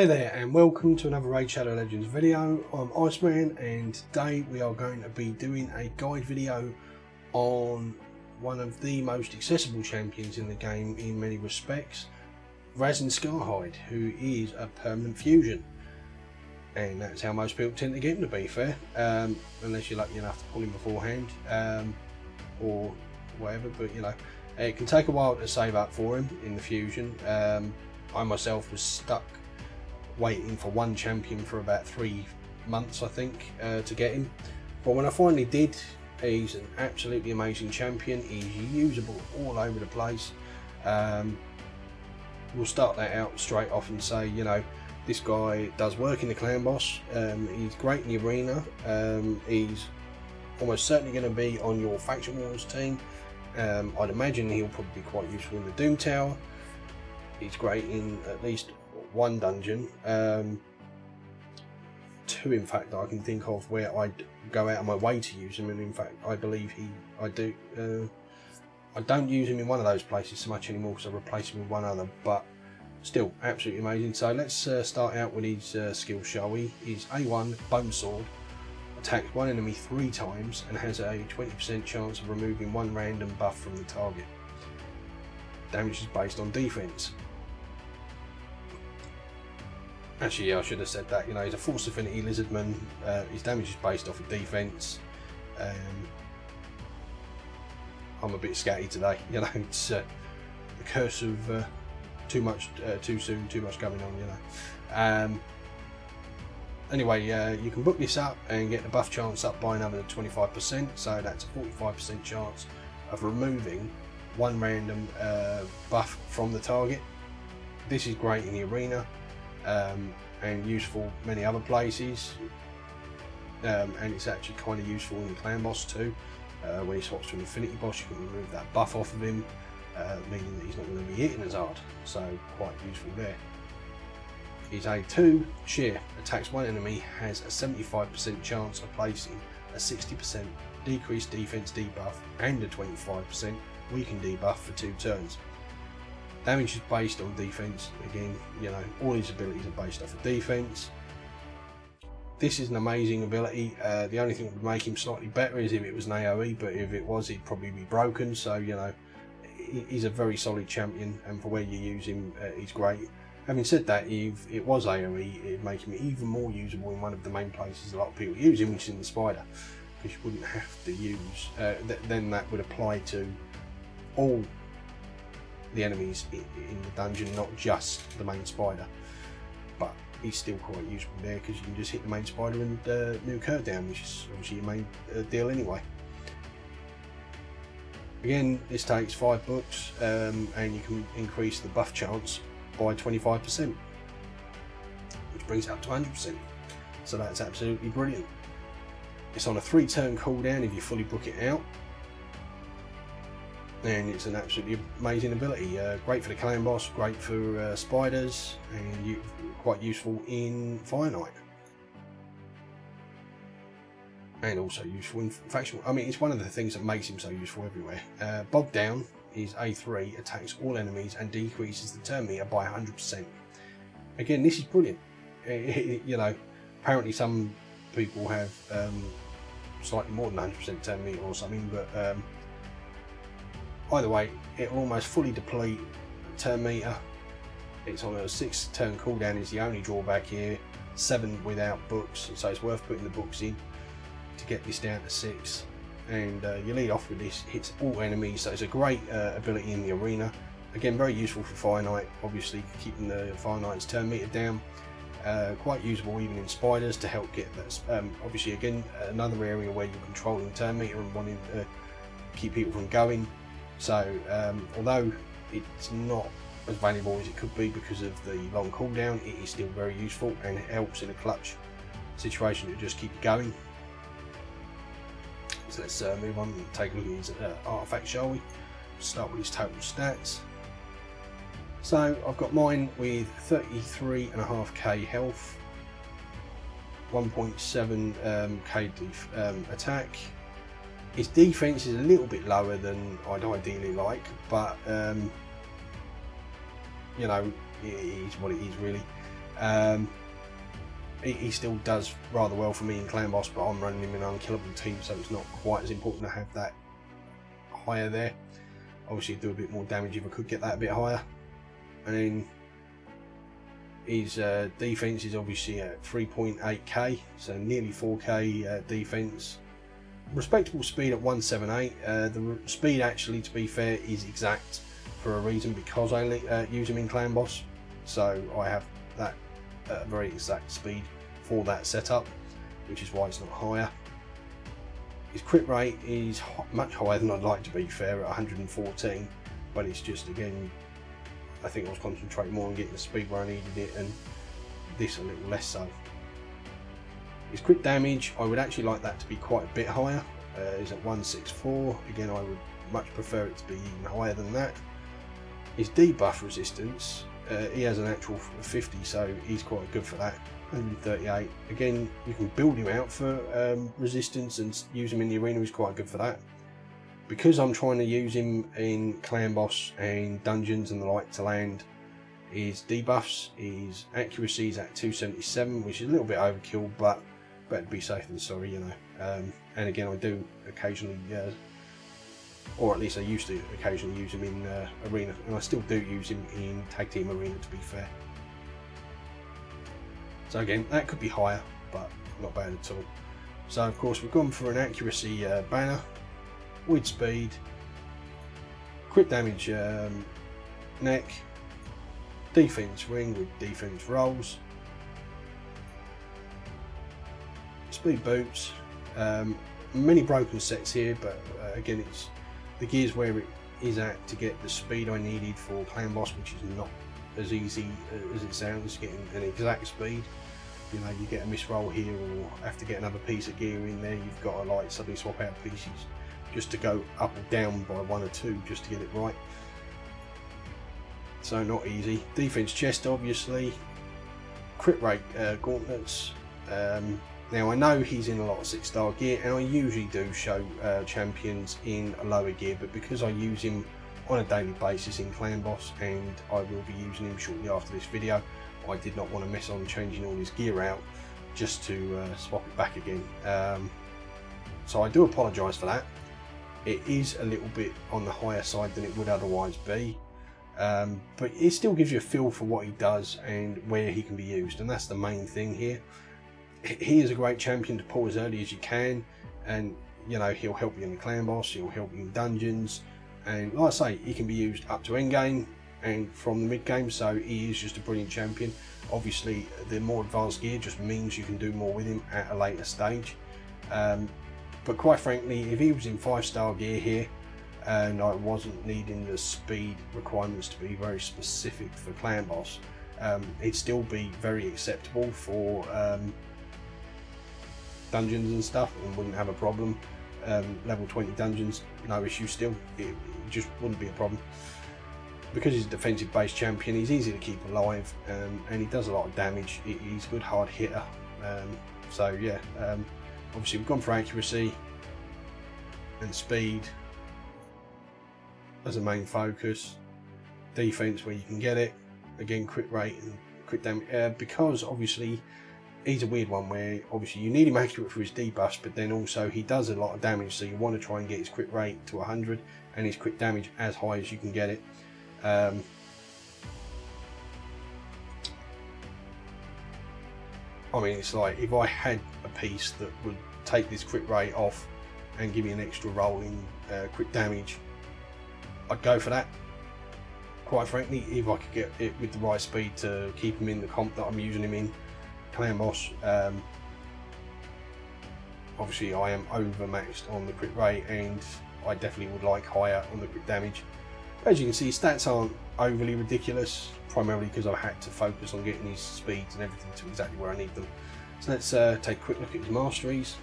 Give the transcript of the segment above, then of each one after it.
Hi there and welcome to another Raid Shadow Legends video. I'm IceMan and today we are going to be doing a guide video on one of the most accessible champions in the game in many respects, Rhazin Scarhide, who is a permanent fusion. And that's how most people tend to get him, to be fair, unless you're lucky enough to pull him beforehand or whatever, but you know, it can take a while to save up for him in the fusion. I myself was stuck waiting for one champion for about 3 months, I think, to get him. But when I finally did, he's an absolutely amazing champion. He's usable all over the place. We'll start that out straight off and say, you know, this guy does work in the clan boss. He's great in the arena. He's almost certainly going to be on your faction wars team. I'd imagine he'll probably be quite useful in the Doom Tower. He's great in at least one dungeon, 2 in fact that I can think of where I'd go out of my way to use him, and in fact I believe I don't use him in one of those places so much anymore because I replace him with one other, but still absolutely amazing. So let's start out with his skills, shall we? His A1 Bone Sword attacks one enemy 3 times and has a 20% chance of removing 1 random buff from the target. Damage is based on defense. Actually, yeah, I should have said that. You know, he's a Force Affinity Lizardman. His damage is based off of defense. I'm a bit scatty today. You know, it's the curse of too much too soon, too much going on. You know. Anyway, you can book this up and get the buff chance up by another 25%. So that's a 45% chance of removing 1 random buff from the target. This is great in the arena. And useful many other places, and it's actually kind of useful in the clan boss too. When he swaps to an infinity boss, you can remove that buff off of him, meaning that he's not going to be hitting as hard, so quite useful there. His A2 Shear attacks one enemy, has a 75% chance of placing a 60% decreased defense debuff and a 25% weaken debuff for 2 turns. Damage is based on defense. Again, you know, all his abilities are based off of defense. This is an amazing ability. The only thing that would make him slightly better is if it was an AoE, but if it was, he'd probably be broken. So, you know, he's a very solid champion, and for where you use him, he's great. Having said that, if it was AoE, it'd make him even more usable in one of the main places a lot of people use him, which is in the spider, because you wouldn't have to use. Then that would apply to all the enemies in the dungeon, not just the main spider, but he's still quite useful there because you can just hit the main spider and nuke her down, which is obviously your main deal anyway. Again, this takes 5 books, and you can increase the buff chance by 25%, which brings it up to 100%, so that's absolutely brilliant. It's on a 3-turn cooldown if you fully book it out, and it's an absolutely amazing ability. Great for the clan boss, great for spiders, and quite useful in Fire Knight, and also useful in faction. I mean, it's one of the things that makes him so useful everywhere. Bog Down is A3, attacks all enemies and decreases the turn meter by 100%. Again, this is brilliant. You know, apparently some people have slightly more than 100% turn meter or something, but either way, it will almost fully deplete turn meter. It's on a 6-turn cooldown is the only drawback here. 7 without books, so it's worth putting the books in to get this down to 6. And you lead off with this, hits all enemies, so it's a great ability in the arena. Again, very useful for Fire Knight, obviously keeping the Fire Knight's turn meter down. Quite usable even in spiders to help get that. Obviously, again, another area where you're controlling turn meter and wanting to keep people from going. So although it's not as valuable as it could be because of the long cooldown, it is still very useful, and it helps in a clutch situation to just keep going. So let's move on and take a look at his artifact, shall we? Start with his total stats. So I've got mine with 33.5k health, 1.7k attack. His defense is a little bit lower than I'd ideally like, but you know, it is what it is really. He still does rather well for me in clan boss, but I'm running him in an unkillable team, so it's not quite as important to have that higher there. Obviously do a bit more damage if I could get that a bit higher. And then his defense is obviously at 3.8k, so nearly 4k defense. Respectable speed at 178. The speed, actually, to be fair, is exact for a reason, because I use him in clan boss, so I have that very exact speed for that setup, which is why it's not higher. His crit rate is much higher than I'd like to be fair, at 114, but it's just, again, I think I was concentrating more on getting the speed where I needed it, and this a little less so. His crit damage, I would actually like that to be quite a bit higher. Is at 164. Again, I would much prefer it to be even higher than that. His debuff resistance, he has an actual 50, so he's quite good for that. 138. Again, you can build him out for resistance and use him in the arena. He's quite good for that. Because I'm trying to use him in clan boss and dungeons and the like to land, his debuffs, his accuracy is at 277, which is a little bit overkill, but better to be safe than sorry, you know. And again, I do occasionally, or at least I used to occasionally use him in arena, and I still do use him in tag team arena, to be fair. So again, that could be higher, but not bad at all. So of course, we've gone for an accuracy banner with speed, crit damage neck, defense ring with defense rolls, speed boots, many broken sets here, but again, it's the gear's where it is at to get the speed I needed for clan boss, which is not as easy as it sounds, getting an exact speed. You know, you get a misroll here, or have to get another piece of gear in there, you've got to like suddenly swap out pieces just to go up or down by 1 or 2 just to get it right. So not easy. Defense chest, obviously. Crit rate gauntlets. Now I know he's in a lot of 6-star gear, and I usually do show champions in a lower gear, but because I use him on a daily basis in clan boss, and I will be using him shortly after this video, I did not want to mess on changing all his gear out just to swap it back again. So I do apologise for that. It is a little bit on the higher side than it would otherwise be, but it still gives you a feel for what he does and where he can be used, and that's the main thing here. He is a great champion to pull as early as you can, and you know, he'll help you in the clan boss, he'll help you in dungeons, and like I say, he can be used up to end game and from the mid game, so he is just a brilliant champion. Obviously, the more advanced gear just means you can do more with him at a later stage. But quite frankly, if he was in 5-star gear here and I wasn't needing the speed requirements to be very specific for clan boss, it'd still be very acceptable for dungeons and stuff, and wouldn't have a problem. Level 20 dungeons, no issue still, it just wouldn't be a problem. Because he's a defensive based champion, he's easy to keep alive, and he does a lot of damage. He's a good hard hitter. So yeah, obviously we've gone for accuracy and speed as a main focus. Defense where you can get it. Again, crit rate and crit damage. Because obviously he's a weird one where obviously you need him accurate for his debuffs, but then also he does a lot of damage, so you want to try and get his crit rate to 100 and his crit damage as high as you can get it. I mean, it's like if I had a piece that would take this crit rate off and give me an extra roll in crit damage, I'd go for that. Quite frankly, if I could get it with the right speed to keep him in the comp that I'm using him in, clan boss. Obviously I am overmatched on the crit rate, and I definitely would like higher on the crit damage. As you can see, his stats aren't overly ridiculous, primarily because I've had to focus on getting his speeds and everything to exactly where I need them. So let's take a quick look at his masteries.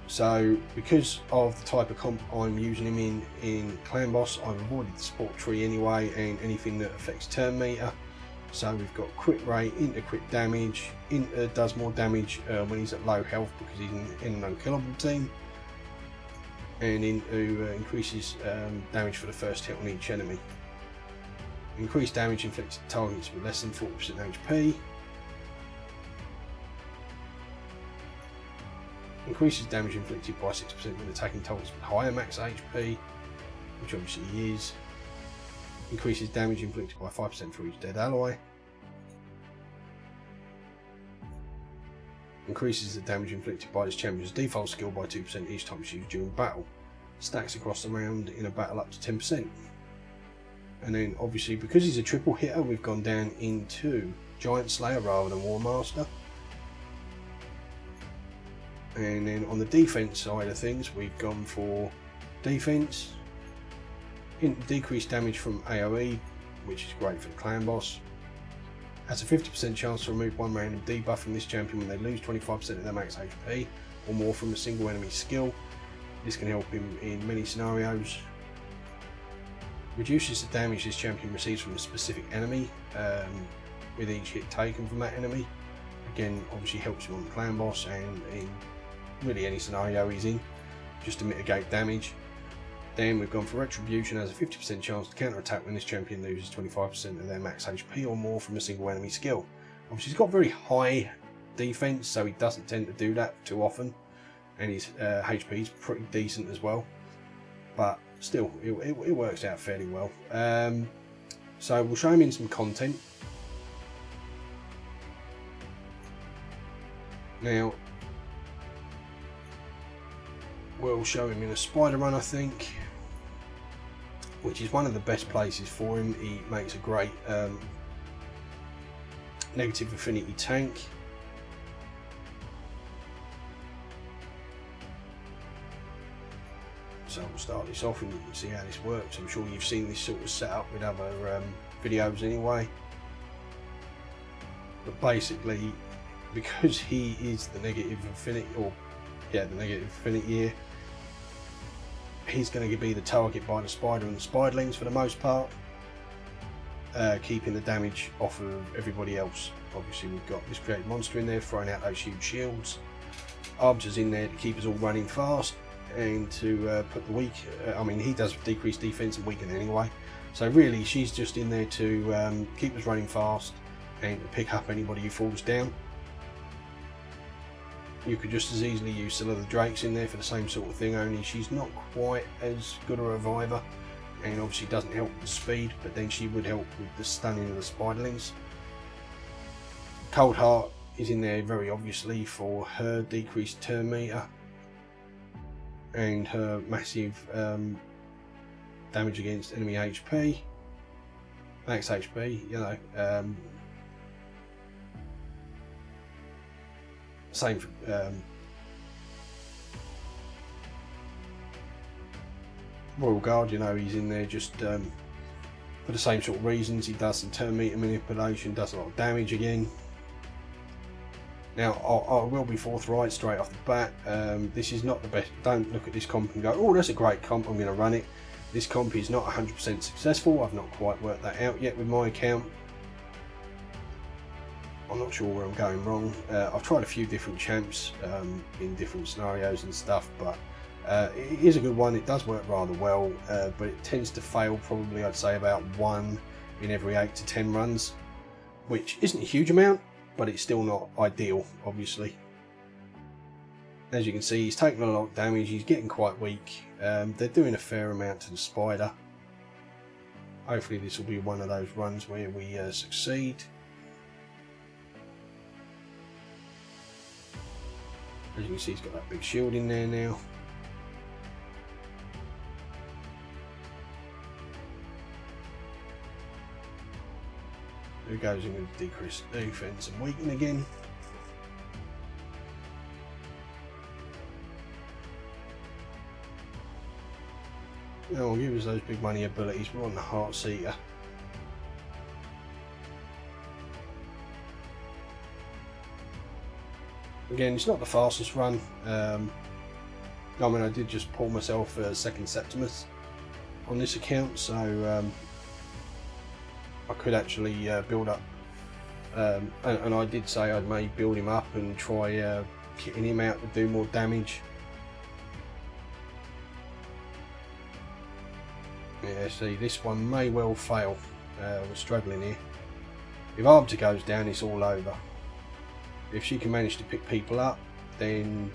So because of the type of comp I'm using him in clan boss, I've avoided the support tree anyway, and anything that affects turn meter. So we've got crit rate into crit damage, does more damage when he's at low health because he's in an unkillable team, and into increases damage for the first hit on each enemy. Increased damage inflicted to targets with less than 40% HP. Increases damage inflicted by 6% when attacking targets with higher max HP, which obviously he is. Increases damage inflicted by 5% for each dead ally. Increases the damage inflicted by this champion's default skill by 2% each time it's used during battle. Stacks across the round in a battle up to 10%. And then obviously because he's a triple hitter, we've gone down into Giant Slayer rather than War Master. And then on the defense side of things, we've gone for defense, decreased damage from AoE, which is great for the clan boss. Has a 50% chance to remove one random debuff from this champion when they lose 25% of their max HP or more from a single enemy skill. This can help him in many scenarios. Reduces the damage this champion receives from a specific enemy with each hit taken from that enemy. Again, obviously helps him on the clan boss and in really any scenario he's in, just to mitigate damage. Then we've gone for Retribution, has a 50% chance to counter attack when this champion loses 25% of their max HP or more from a single enemy skill. Obviously he's got very high defense, so he doesn't tend to do that too often, and his HP is pretty decent as well, but still it works out fairly well. So we'll show him in some content. Now we'll show him in a spider run, I think, which is one of the best places for him. He makes a great negative affinity tank. So we'll start this off and you can see how this works. I'm sure you've seen this sort of setup with other videos anyway. But basically, because he is the negative affinity, the negative affinity here, he's going to be the target by the spider and the spiderlings for the most part, keeping the damage off of everybody else. Obviously we've got this created monster in there throwing out those huge shields. Arbiter's in there to keep us all running fast and to put the weak, he does decrease defense and weaken anyway, so really she's just in there to keep us running fast and to pick up anybody who falls down. You could just as easily use some of the Drakes in there for the same sort of thing, only she's not quite as good a reviver and obviously doesn't help with the speed, but then she would help with the stunning of the spiderlings. Cold Heart is in there very obviously for her decreased turn meter and her massive damage against enemy HP, max HP, same for Royal Guard, he's in there just for the same sort of reasons. He does some turn meter manipulation, does a lot of damage again. Now I will be forthright straight off the bat, this is not the best. Don't look at this comp and go, oh that's a great comp, I'm going to run it. This comp is not 100% successful. I've not quite worked that out yet with my account. I'm not sure where I'm going wrong. I've tried a few different champs in different scenarios and stuff, but it is a good one. It does work rather well, but it tends to fail probably, I'd say, about 1 in every 8 to 10 runs, which isn't a huge amount, but it's still not ideal, obviously. As you can see, he's taking a lot of damage, he's getting quite weak. They're doing a fair amount to the spider. Hopefully this will be one of those runs where we succeed. As you can see, he's got that big shield in there now. There goes in with decreased defense and weaken again. Now we'll give us those big money abilities. We're on the Heart Seeker. Again, it's not the fastest run. I did just pull myself a second Septimus on this account, so I could actually build up, and I did say I may build him up and try kitting him out to do more damage. Yeah, see, this one may well fail. We're struggling here. If Arbiter goes down, it's all over. If she can manage to pick people up, then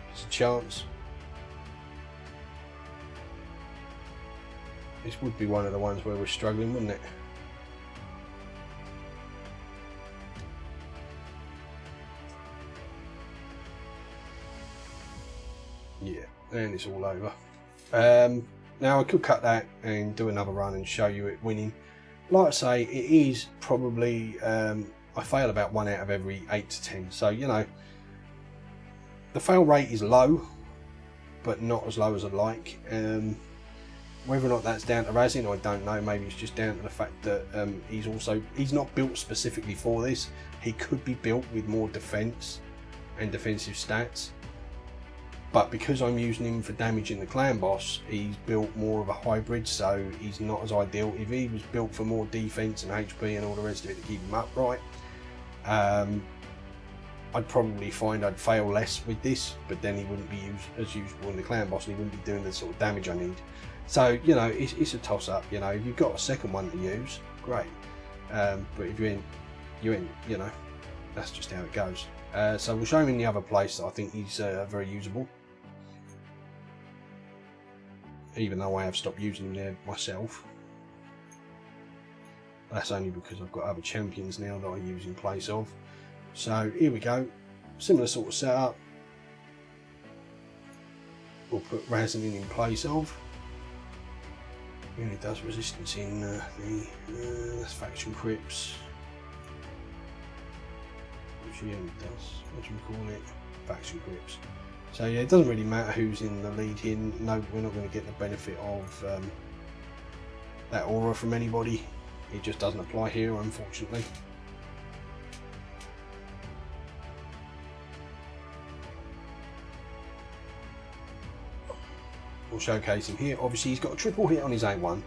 there's a chance. This would be one of the ones where we're struggling, wouldn't it? Yeah, and it's all over. Now I could cut that and do another run and show you it winning. Like I say, it is probably, I fail about 1 out of every 8 to 10. So, you know, the fail rate is low, but not as low as I'd like. Whether or not that's down to Razin, I don't know. Maybe it's just down to the fact that he's not built specifically for this. He could be built with more defense and defensive stats. But because I'm using him for damaging the clan boss, he's built more of a hybrid, so he's not as ideal. If he was built for more defense and HP and all the rest of it to keep him upright, I'd probably find I'd fail less with this, but then he wouldn't be as usable in the clan boss and he wouldn't be doing the sort of damage I need. So, you know, it's a toss up. You know, if you've got a second one to use, great. But if you know, that's just how it goes. So we'll show him in the other place that I think he's very usable. Even though I have stopped using him there myself. That's only because I've got other champions now that I use in place of. So here we go, similar sort of setup. We'll put Razin in place of. And it does resistance in that's faction crypts. Which he only does, what do we call it? Faction crypts. So yeah, it doesn't really matter who's in the lead here. No, we're not going to get the benefit of that aura from anybody. It just doesn't apply here, unfortunately. We'll showcase him here. Obviously, he's got a triple hit on his A1.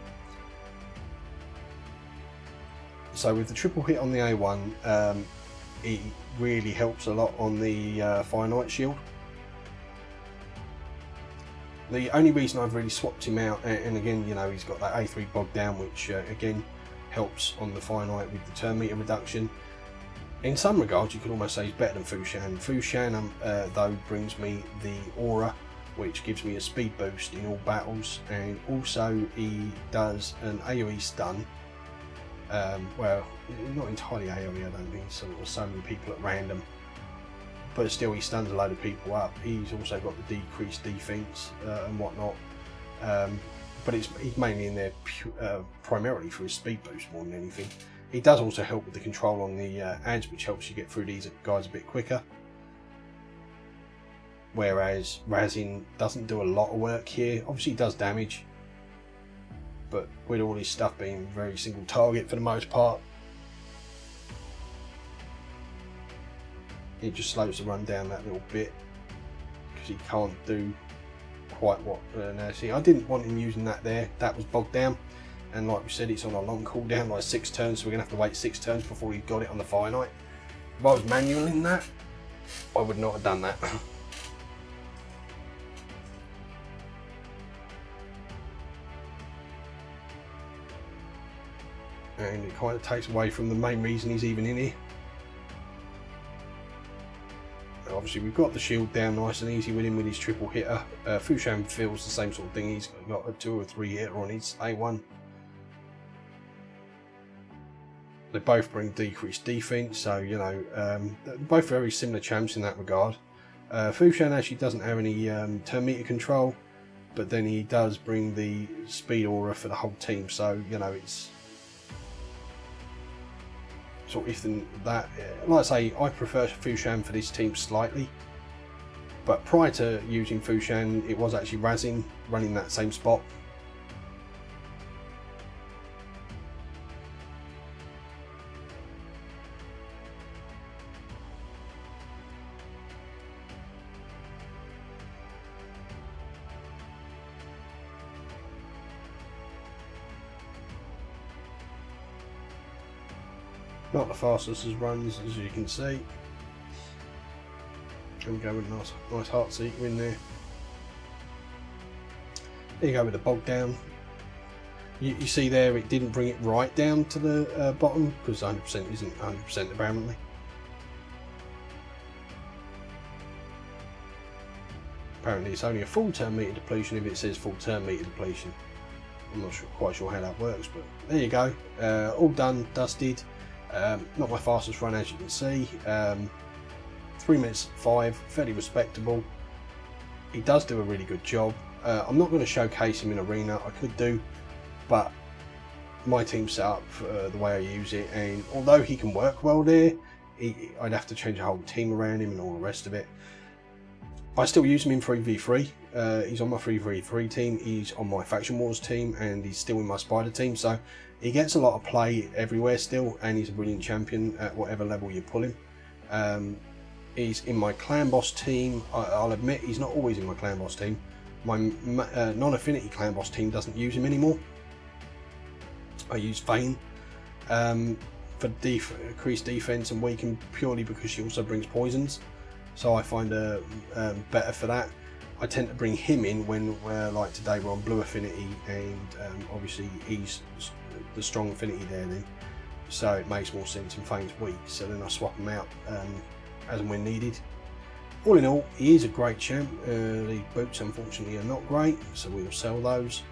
So with the triple hit on the A1, it really helps a lot on the finite shield. The only reason I've really swapped him out, and again, you know, he's got that A3 bog down, which again helps on the finite with the turn meter reduction. In some regards, you could almost say he's better than Fushan. Fushan, though, brings me the aura, which gives me a speed boost in all battles, and also he does an AoE stun. Well, not entirely AoE, I don't think, sort of summoning people at random. But still, he stuns a load of people up. He's also got the decreased defense and whatnot. But he's mainly in there primarily for his speed boost more than anything. He does also help with the control on the ads, which helps you get through these guys a bit quicker. Whereas Razin doesn't do a lot of work here. Obviously, he does damage, but with all his stuff being very single target for the most part, it just slows the run down that little bit because he can't do quite what now. See, I didn't want him using that there. That was bogged down, and like we said, it's on a long cooldown, like 6 turns, so we're gonna have to wait 6 turns before he got it on the finite. If I was manual in that, I would not have done that. And it kind of takes away from the main reason he's even in here. Obviously, we've got the shield down nice and easy with him with his triple hitter. Fushan feels the same sort of thing. He's got a 2 or 3 hitter on his A1. They both bring decreased defense, so you know, both very similar champs in that regard. Fushan actually doesn't have any turn meter control, but then he does bring the speed aura for the whole team. So you know, it's sort of if that. Like I say, I prefer Fushan for this team slightly, but prior to using Fushan, it was actually Razin running that same spot. Not the fastest as runs, as you can see. And we go with a nice heart seeker in there. There you go with the bog down. You see there, it didn't bring it right down to the bottom, because 100% isn't 100% apparently. Apparently it's only a full turn meter depletion if it says full turn meter depletion. I'm not quite sure how that works, but there you go. All done, dusted. Not my fastest run, as you can see. 3 minutes 5, fairly respectable. He does do a really good job. I'm not going to showcase him in arena. I could do, but my team's set up the way I use it, and although he can work well there, I'd have to change the whole team around him and all the rest of it. I still use him in 3v3. He's on my 3v3 team, he's on my Faction Wars team, and he's still in my Spider team, so he gets a lot of play everywhere still, and he's a brilliant champion at whatever level you pull him. He's in my Clan Boss team. I'll admit he's not always in my Clan Boss team. My non-affinity Clan Boss team doesn't use him anymore. I use Vayne for increased defense and weaken, purely because she also brings poisons. So I find her better for that. I tend to bring him in when, like today, we're on blue affinity, and obviously he's the strong affinity there then. So it makes more sense, and Vayne's weak, so then I swap them out as and when needed. All in all, he is a great champ. The boots unfortunately are not great, so we'll sell those.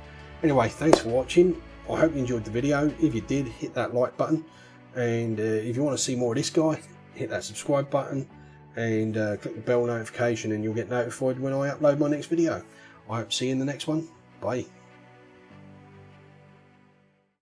Anyway, thanks for watching. I hope you enjoyed the video. If you did, hit that like button, and if you want to see more of this guy, hit that subscribe button, and click the bell notification, and you'll get notified when I upload my next video. I hope to see you in the next one. Bye.